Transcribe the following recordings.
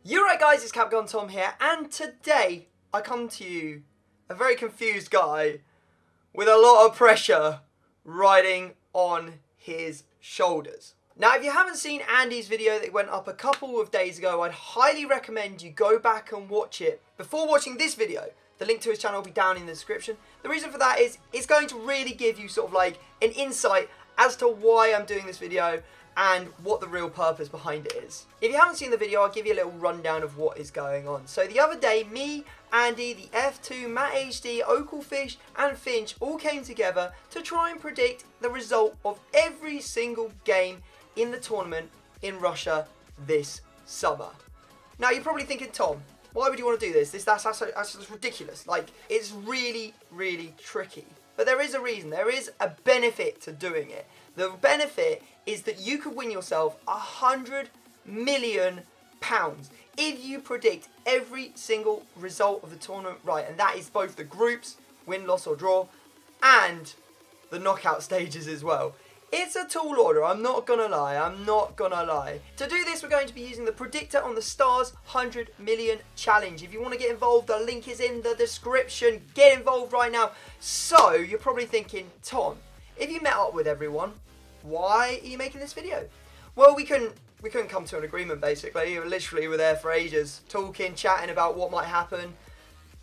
You're right guys, it's Capgun Tom here, and today I come to you, a very confused guy, with a lot of pressure riding on his shoulders. Now if you haven't seen Andy's video that went up a couple of days ago, I'd highly recommend you go back and watch it before watching this video. The link to his channel will be down in the description. The reason for that is it's going to really give you sort of like an insight as to why I'm doing this video and what the real purpose behind it is. If you haven't seen the video, I'll give you a little rundown of what is going on. So the other day, me, Andy, the F2, Matt HD, Oakelfish and Finch all came together to try and predict the result of every single game in the tournament in Russia this summer. Now you're probably thinking, Tom, why would you want to do this? That's ridiculous. Like, it's really, really tricky. But there is a reason. There is a benefit to doing it. The benefit is that you could win yourself £100 million if you predict every single result of the tournament right. And that is both the groups, win, loss or draw, and the knockout stages as well. It's a tall order, I'm not gonna lie. To do this, we're going to be using the predictor on the Stars 100 Million Challenge. If you want to get involved, the link is in the description. Get involved right now. So, you're probably thinking, Tom, if you met up with everyone, why are you making this video? Well, we couldn't come to an agreement, basically. We were there for ages, talking, chatting about what might happen.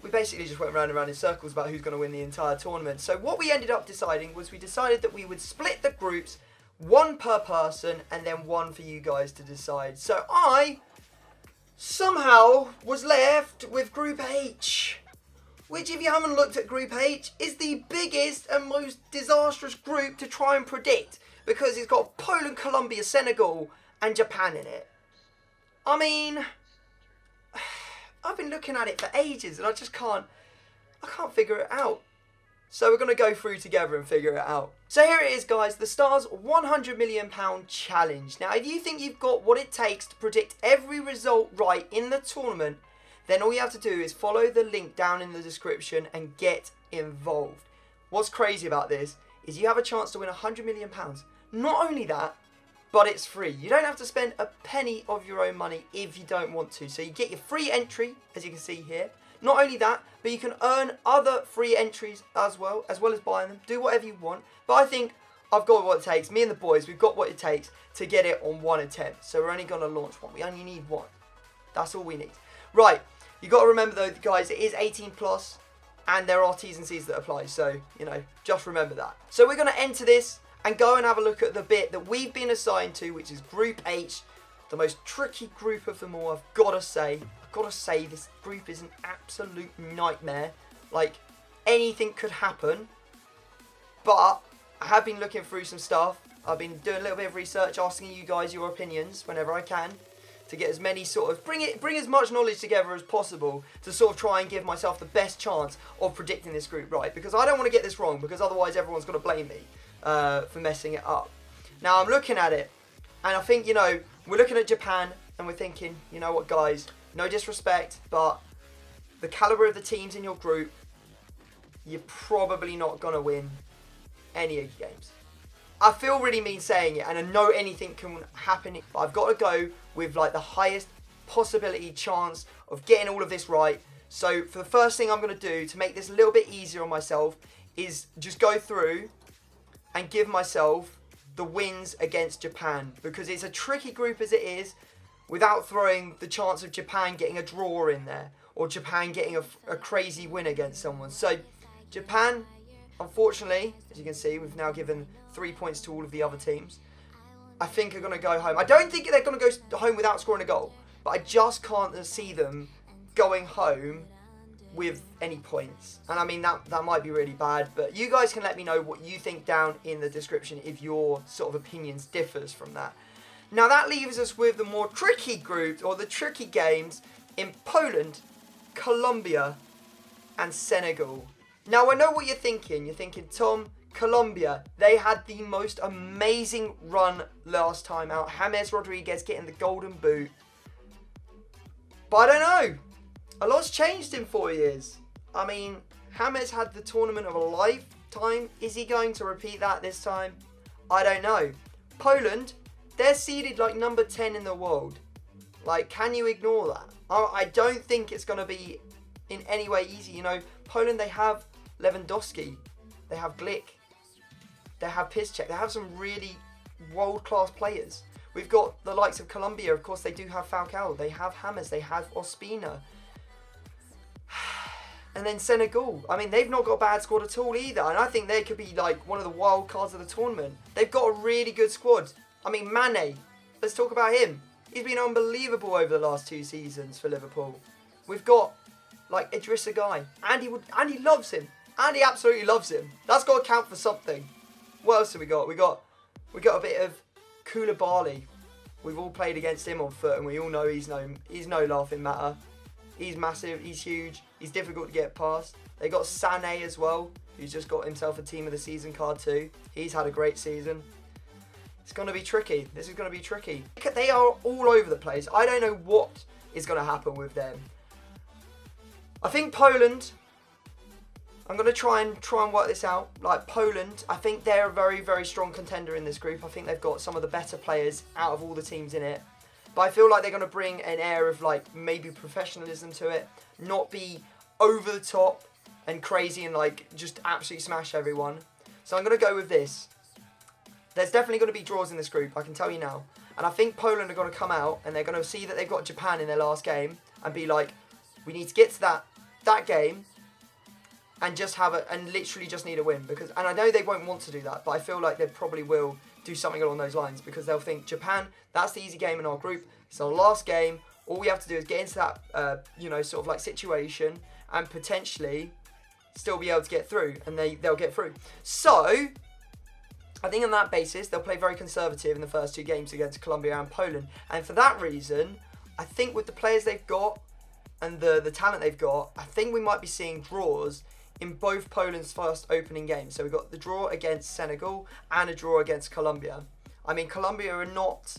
We basically just went round and round in circles about who's going to win the entire tournament. So what we ended up deciding was we decided that we would split the groups, one per person, and then one for you guys to decide. So I somehow was left with Group H, which, if you haven't looked at Group H, is the biggest and most disastrous group to try and predict, because it's got Poland, Colombia, Senegal, and Japan in it. I mean, I've been looking at it for ages and I can't figure it out. So we're going to go through together and figure it out. So here it is, guys, the Stars £100 million challenge. Now if you think you've got what it takes to predict every result right in the tournament, then all you have to do is follow the link down in the description and get involved. What's crazy about this is you have a chance to win £100 million. Not only that, but it's free. You don't have to spend a penny of your own money if you don't want to. So you get your free entry, as you can see here. Not only that, but you can earn other free entries as well as buying them. Do whatever you want. But I think I've got what it takes. Me and the boys, we've got what it takes to get it on one attempt. So we're only going to launch one. We only need one. That's all we need. Right. You got to remember though, guys, it is 18 plus, and there are T's and C's that apply. So, you know, just remember that. So we're going to enter this and go and have a look at the bit that we've been assigned to, which is Group H, the most tricky group of them all. I've got to say, this group is an absolute nightmare. Like, anything could happen. But I have been looking through some stuff. I've been doing a little bit of research, asking you guys your opinions whenever I can, to get as many sort of, bring as much knowledge together as possible to sort of try and give myself the best chance of predicting this group right. Because I don't want to get this wrong, because otherwise everyone's going to blame me for messing it up. Now I'm looking at it, and I think, you know, we're looking at Japan, and we're thinking, you know what, guys, no disrespect, but the caliber of the teams in your group, you're probably not going to win any of your games. I feel really mean saying it, and I know anything can happen, but I've got to go with like the highest possibility chance of getting all of this right. So for the first thing I'm going to do to make this a little bit easier on myself is just go through and give myself the wins against Japan, because it's a tricky group as it is, without throwing the chance of Japan getting a draw in there, or Japan getting a crazy win against someone. So Japan, unfortunately, as you can see, we've now given 3 points to all of the other teams. I think are going to go home. I don't think they're going to go home without scoring a goal, but I just can't see them going home with any points. And I mean, that might be really bad, but you guys can let me know what you think down in the description if your sort of opinions differs from that. Now that leaves us with the more tricky groups, or the tricky games, in Poland, Colombia and Senegal. Now I know what you're thinking. You're thinking, Tom, Colombia, they had the most amazing run last time out. James Rodriguez getting the golden boot. But I don't know. A lot's changed in 4 years. I mean, James had the tournament of a lifetime. Is he going to repeat that this time? I don't know. Poland, they're seeded like number 10 in the world. Like, can you ignore that? I don't think it's going to be in any way easy. You know, Poland, they have Lewandowski, they have Glick, they have Piszczek, they have some really world-class players. We've got the likes of Colombia, of course they do have Falcao, they have James, they have Ospina. And then Senegal, I mean, they've not got a bad squad at all either, and I think they could be like one of the wild cards of the tournament. They've got a really good squad. I mean, Mane, let's talk about him. He's been unbelievable over the last 2 seasons for Liverpool. We've got like Idrissa Gueye, Andy loves him. Andy absolutely loves him. That's got to count for something. What else have we got? We got a bit of Koulibaly. We've all played against him on foot, and we all know he's no laughing matter. He's massive, he's huge, he's difficult to get past. They got Sané as well, who's just got himself a Team of the Season card too. He's had a great season. It's going to be tricky. This is going to be tricky. They are all over the place. I don't know what is going to happen with them. I think Poland, I'm going to try and work this out. Like Poland, I think they're a very, very strong contender in this group. I think they've got some of the better players out of all the teams in it. But I feel like they're going to bring an air of like maybe professionalism to it, not be over the top and crazy and like just absolutely smash everyone. So I'm going to go with this. There's definitely going to be draws in this group, I can tell you now. And I think Poland are going to come out and they're going to see that they've got Japan in their last game and be like, we need to get to that game and just have it and literally just need a win. And I know they won't want to do that, but I feel like they probably will do something along those lines because they'll think, Japan, that's the easy game in our group. It's our last game. All we have to do is get into that, sort of like situation and potentially still be able to get through, and they'll get through. So I think on that basis, they'll play very conservative in the first 2 games against Colombia and Poland. And for that reason, I think with the players they've got and the talent they've got, I think we might be seeing draws in both Poland's first opening games. So we've got the draw against Senegal and a draw against Colombia. I mean, Colombia are not...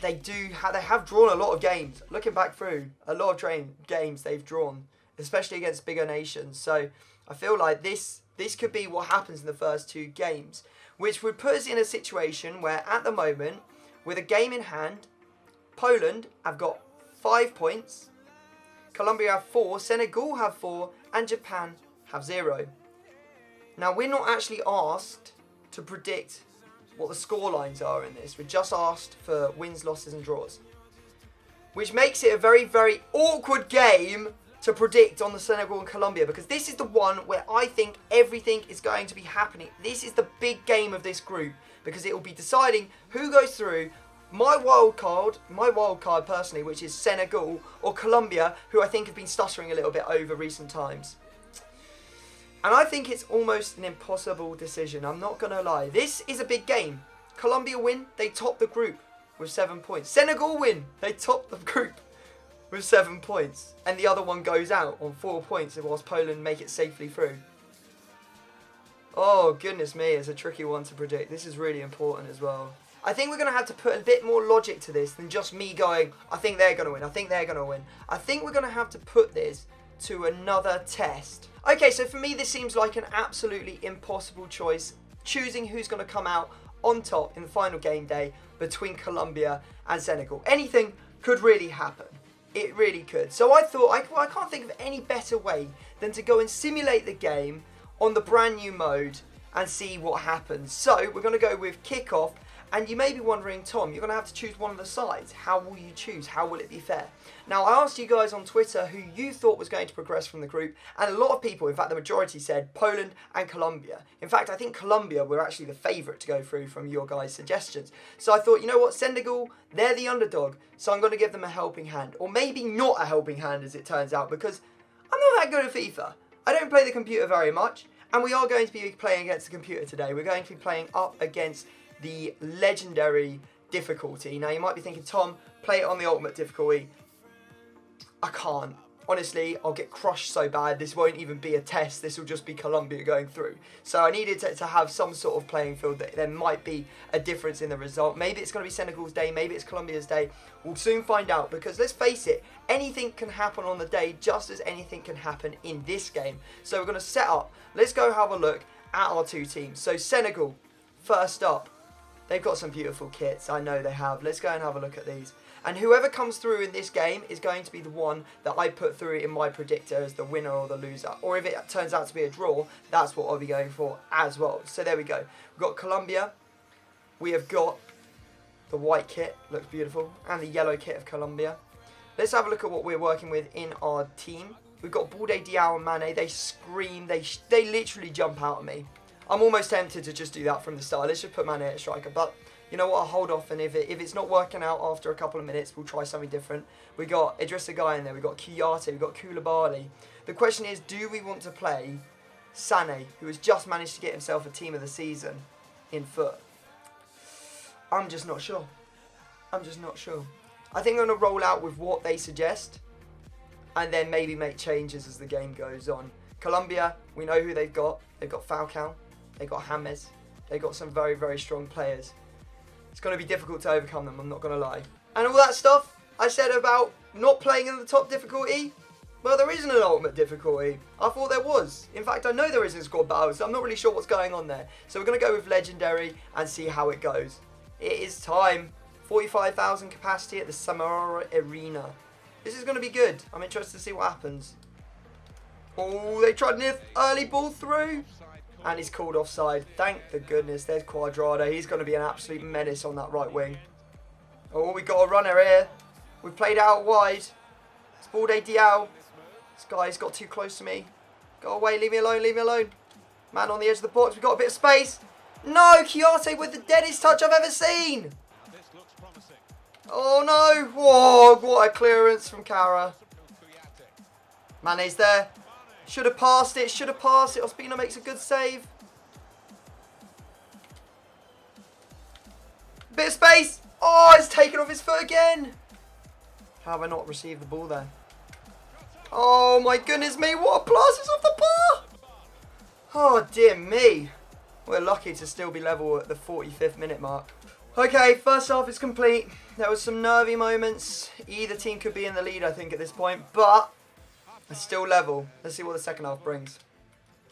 They have drawn a lot of games. Looking back through, a lot of games they've drawn, especially against bigger nations. So I feel like this could be what happens in the first 2 games, which would put us in a situation where at the moment, with a game in hand, Poland have got 5 points, Colombia have 4, Senegal have 4, and Japan have 0. Now, we're not actually asked to predict what the score lines are in this. We're just asked for wins, losses, and draws, which makes it a very, very awkward game to predict on the Senegal and Colombia, because this is the one where I think everything is going to be happening. This is the big game of this group, because it will be deciding who goes through. My wild card personally, which is Senegal or Colombia, who I think have been stuttering a little bit over recent times. And I think it's almost an impossible decision, I'm not going to lie. This is a big game. Colombia win, they top the group with 7 points. Senegal win, they top the group with 7 points. And the other one goes out on 4 points whilst Poland make it safely through. Oh, goodness me, it's a tricky one to predict. This is really important as well. I think we're going to have to put a bit more logic to this than just me going, I think they're going to win, I think they're going to win. I think we're going to have to put this to another test. Okay, so for me this seems like an absolutely impossible choice, choosing who's going to come out on top in the final game day between Colombia and Senegal. Anything could really happen. It really could. So I thought, I can't think of any better way than to go and simulate the game on the brand new mode and see what happens. So we're going to go with kickoff. And you may be wondering, Tom, you're going to have to choose one of the sides. How will you choose? How will it be fair? Now, I asked you guys on Twitter who you thought was going to progress from the group, and a lot of people, in fact the majority, said Poland and Colombia. In fact, I think Colombia were actually the favourite to go through from your guys' suggestions. So I thought, you know what, Senegal, they're the underdog, so I'm going to give them a helping hand. Or maybe not a helping hand, as it turns out, because I'm not that good at FIFA. I don't play the computer very much, and we are going to be playing against the computer today. We're going to be playing up against the legendary difficulty. Now you might be thinking, Tom, play it on the ultimate difficulty. I can't. Honestly, I'll get crushed so bad, this won't even be a test, this will just be Colombia going through. So I needed to have some sort of playing field that there might be a difference in the result. Maybe it's going to be Senegal's day, maybe it's Colombia's day. We'll soon find out, because let's face it, anything can happen on the day just as anything can happen in this game. So we're going to set up. Let's go have a look at our 2 teams. So Senegal, first up. They've got some beautiful kits, I know they have. Let's go and have a look at these. And whoever comes through in this game is going to be the one that I put through in my predictor as the winner or the loser. Or if it turns out to be a draw, that's what I'll be going for as well. So there we go. We've got Colombia. We have got the white kit, looks beautiful, and the yellow kit of Colombia. Let's have a look at what we're working with in our team. We've got Balde, Diao and Mane. They scream. They literally jump out at me. I'm almost tempted to just do that from the start. Let's just put Mane at striker. But you know what? I'll hold off. And if it's not working out after a couple of minutes, we'll try something different. We got Idrissa Gueye in there. We've got Kouyaté. We've got Koulibaly. The question is, do we want to play Sané, who has just managed to get himself a team of the season in foot? I'm just not sure. I'm just not sure. I think I'm going to roll out with what they suggest and then maybe make changes as the game goes on. Colombia, we know who they've got. They've got Falcao. They've got James. They've got some very, very strong players. It's going to be difficult to overcome them, I'm not going to lie. And all that stuff I said about not playing in the top difficulty, well, there isn't an ultimate difficulty. I thought there was. In fact, I know there isn't squad battles, so I'm not really sure what's going on there. So we're going to go with legendary and see how it goes. It is time. 45,000 capacity at the Samara Arena. This is going to be good. I'm interested to see what happens. Oh, they tried an early ball through. And he's called offside. Thank the goodness. There's Cuadrado. He's going to be an absolute menace on that right wing. Oh, we got a runner here. We've played out wide. It's Balde Diao. This guy's got too close to me. Go away. Leave me alone. Leave me alone. Man on the edge of the box. We've got a bit of space. No, Kouyaté with the deadest touch I've ever seen. Oh no. Whoa, what a clearance from Kara. Mane's there. Should have passed it. Should have passed it. Ospina makes a good save. Bit of space. Oh, it's taken off his foot again. How have I not received the ball there? Oh my goodness me. What a blast. It's off the bar. Oh dear me. We're lucky to still be level at the 45th minute mark. Okay, first half is complete. There was some nervy moments. Either team could be in the lead, I think, at this point. But it's still level. Let's see what the second half brings.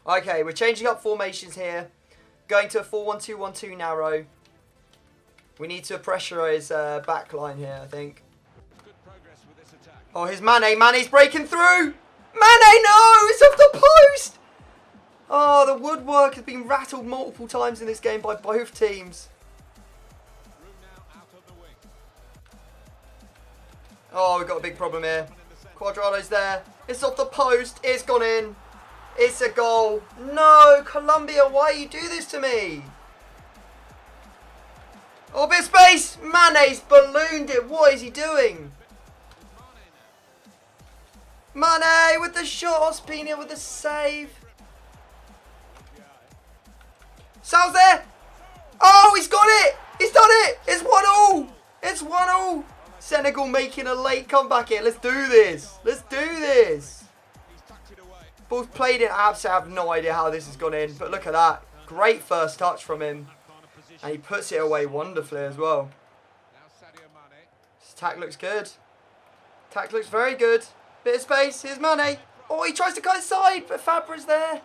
Okay, we're changing up formations here. Going to a 4-1-2-1-2 narrow. We need to pressurise back line here, I think. Oh, here's Mane. Mane's breaking through. Mane, no! It's off the post! Oh, the woodwork has been rattled multiple times in this game by both teams. Oh, we've got a big problem here. Cuadrado's there. It's off the post. It's gone in. It's a goal. No, Colombia, why you do this to me? Oh, bit of space. Mane's ballooned it. What is he doing? Mane with the shot. Ospina with the save. Sal's there. Oh, he's got it. He's done it. It's 1-1. It's 1-1. Senegal making a late comeback here. Let's do this. Let's do this. Ball's played in. I have no idea how this has gone in. But look at that. Great first touch from him. And he puts it away wonderfully as well. His attack looks good. Attack looks very good. Bit of space. Here's Mane. Oh, he tries to cut inside, but Fabra's there.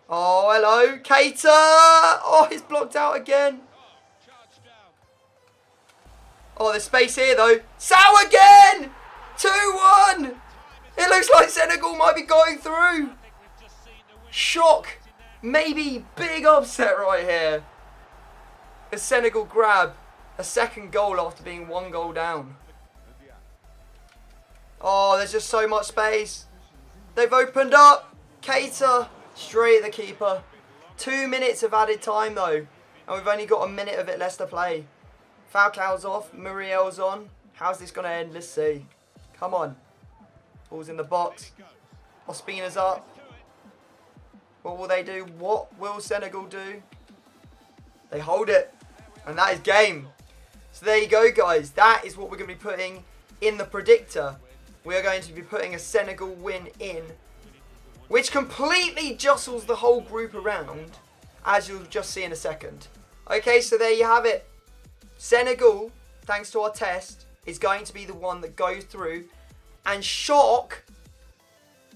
Oh, hello. Keita. Oh, he's blocked out again. Oh, there's space here, though. Sal again! 2-1! It looks like Senegal might be going through. Shock. Maybe big upset right here. As Senegal grab a second goal after being 1 goal down. Oh, there's just so much space. They've opened up. Keita straight at the keeper. 2 minutes of added time, though. And we've only got a minute of it less to play. Falcao's off, Muriel's on. How's this going to end? Let's see. Come on. Ball's in the box. Ospina's up. What will they do? What will Senegal do? They hold it. And that is game. So there you go, guys. That is what we're going to be putting in the predictor. We are going to be putting a Senegal win in, which completely jostles the whole group around, as you'll just see in a second. Okay, so there you have it. Senegal, thanks to our test, is going to be the one that goes through and shock,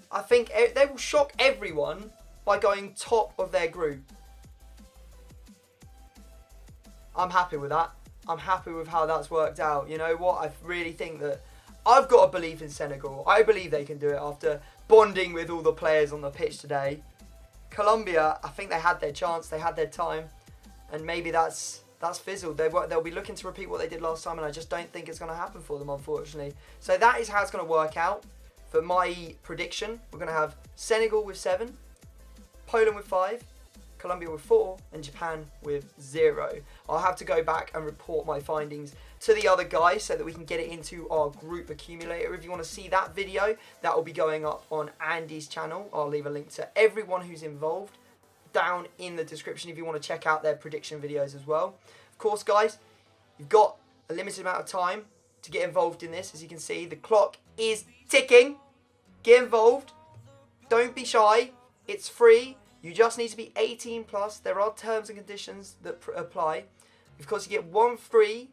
I think they will shock everyone by going top of their group. I'm happy with that. I'm happy with how that's worked out. You know what? I really think that I've got a belief in Senegal. I believe they can do it after bonding with all the players on the pitch today. Colombia, I think they had their chance, they had their time, and maybe that's fizzled. They'll be looking to repeat what they did last time, and I just don't think it's going to happen for them, unfortunately. So that is how it's going to work out. For my prediction, we're going to have Senegal with 7, Poland with 5, Colombia with 4, and Japan with 0. I'll have to go back and report my findings to the other guys so that we can get it into our group accumulator. If you want to see that video, that will be going up on Andy's channel. I'll leave a link to everyone who's involved down in the description if you want to check out their prediction videos as well. Of course, guys, you've got a limited amount of time to get involved in this. As you can see, the clock is ticking. Get involved. Don't be shy. It's free. You just need to be 18 plus. There are terms and conditions that apply. Of course, you get one free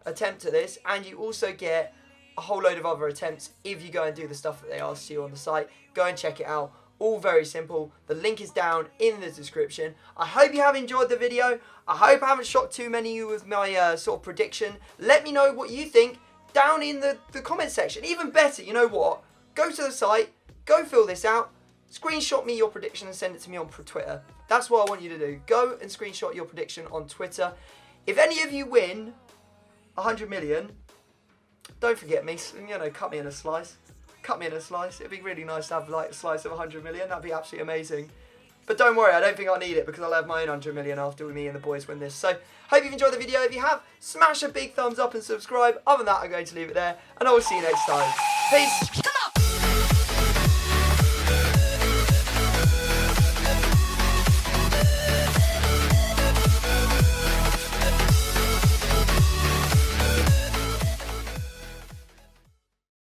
attempt at this, and you also get a whole load of other attempts if you go and do the stuff that they ask you on the site. Go and check it out. All very simple. The link is down in the description. I hope you have enjoyed the video. I hope I haven't shocked too many of you with my sort of prediction. Let me know what you think down in the comment section. Even better, you know what? Go to the site, go fill this out, screenshot me your prediction and send it to me on Twitter. That's what I want you to do. Go and screenshot your prediction on Twitter. If any of you win 100 million, don't forget me. You know, cut me in a slice. Cut me in a slice. It'd be really nice to have like a slice of 100 million. That'd be absolutely amazing. But don't worry, I don't think I'll need it because I'll have my own 100 million after me and the boys win this. So, hope you've enjoyed the video. If you have, smash a big thumbs up and subscribe. Other than that, I'm going to leave it there. And I will see you next time. Peace.